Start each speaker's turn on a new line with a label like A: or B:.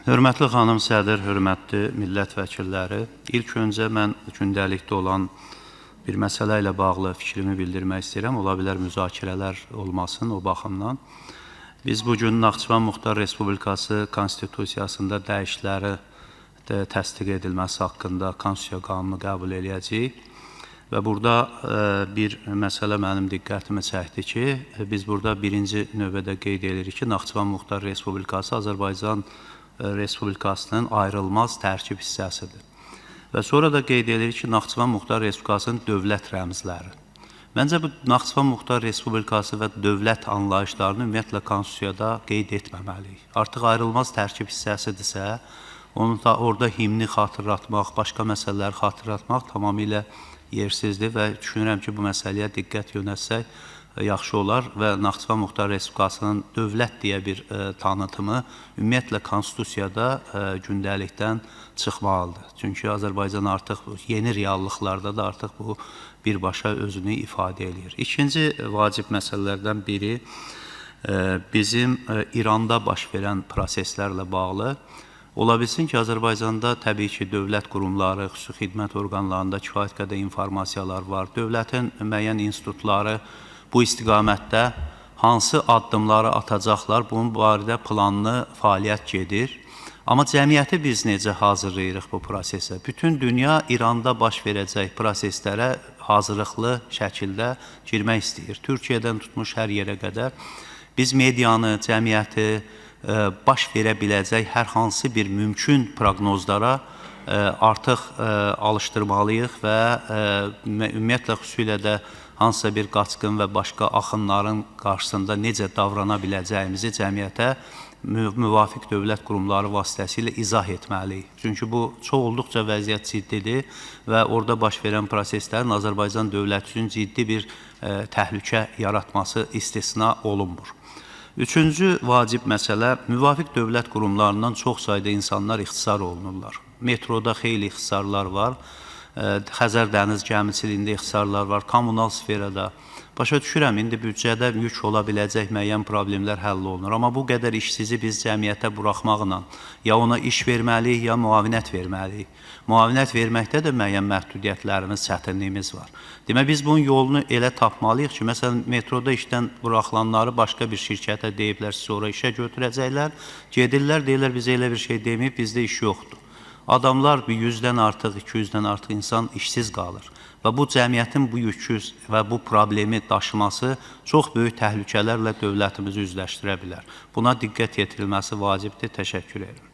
A: Hörmətli xanım sədr, hörmətli millət vəkilləri, ilk öncə mən gündəlikdə olan bir məsələ ilə bağlı fikrimi bildirmək istəyirəm. Ola bilər müzakirələr olmasın o baxımdan. Biz bugün Naxçıvan Muxtar Respublikası Konstitusiyasında dəyişiklikləri təsdiq edilməsi haqqında Konstitusiya qanunu qəbul edəcəyik. Və burada bir məsələ mənim diqqətimi çəkdi ki, biz burada birinci növbədə qeyd edirik ki, Naxçıvan Muxtar Respublikası Azərbaycan Respublikasının ayrılmaz tərkib hissəsidir. Və sonra da qeyd edirik ki, Naxçıvan Muxtar Respublikasının dövlət rəmzləri. Məncə bu Naxçıvan Muxtar Respublikası və dövlət anlayışlarını ümumiyyətlə Konstitusiyada qeyd etməməliyik. Artıq ayrılmaz tərkib hissəsidirsə, onu da orada himni xatırlatmaq, başqa məsələləri xatırlatmaq tamamilə yersizdir və düşünürəm ki, bu məsələyə diqqət yönəltsək yaxşı olar və Naxçıvan Muxtar Respublikasının dövlət deyə bir tanıtımı ümumiyyətlə Konstitusiyada gündəlikdən çıxmalıdır. Çünki Azərbaycan artıq yeni reallıqlarda da artıq bu birbaşa özünü ifadə edir. İkinci vacib məsələlərdən biri bizim İranda baş verən proseslərlə bağlı. Ola bilsin ki, Azərbaycanda təbii ki, dövlət qurumları, xüsusi xidmət orqanlarında kifayət qədər informasiyalar var. Dövlətin müəyyən institutları bu istiqamətdə hansı addımları atacaqlar, bunun barədə planlı fəaliyyət gedir. Amma cəmiyyəti biz necə hazırlayırıq bu prosesə? Bütün dünya İranda baş verəcək proseslərə hazırlıqlı şəkildə girmək istəyir. Türkiyədən tutmuş hər yerə qədər biz medianı, cəmiyyəti, baş verə biləcək hər hansı bir mümkün proqnozlara artıq alışdırmalıyıq və ümumiyyətlə xüsusilə də hansısa bir qaçqın və başqa axınların qarşısında necə davrana biləcəyimizi cəmiyyətə müvafiq dövlət qurumları vasitəsilə izah etməliyik. Çünki bu çox olduqca vəziyyət ciddidir və orada baş verən proseslərin Azərbaycan dövləti üçün ciddi bir təhlükə yaratması istisna olunmur. Üçüncü vacib məsələ, müvafiq dövlət qurumlarından çox sayda insanlar ixtisar olunurlar. Metroda xeyli ixtisarlar var, Xəzər dəniz gəmiçiliyində ixtisarlar var, kommunal sferada. Başa düşürəm, indi büdcədə yük ola biləcək müəyyən problemlər həll olunur. Amma bu qədər işsizi biz cəmiyyətə buraxmaqla ya ona iş verməliyik, ya müavinət verməliyik. Müavinət verməkdə də müəyyən məhdudiyyətlərimiz, çətinliyimiz var. Demək, biz bunun yolunu elə tapmalıyıq ki, məsələn, metroda işdən buraxılanları başqa bir şirkətə deyiblər, sonra işə götürəcəklər, gedirlər, deyirlər, bizə elə bir şey deməyib, bizdə iş yoxdur. Adamlar 100-dən artıq, 200-dən artıq insan işsiz qalır. Və bu cəmiyyətin bu yükü və bu problemi daşıması çox böyük təhlükələrlə dövlətimizi üzləşdirə bilər. Buna diqqət yetirilməsi vacibdir. Təşəkkür edirəm.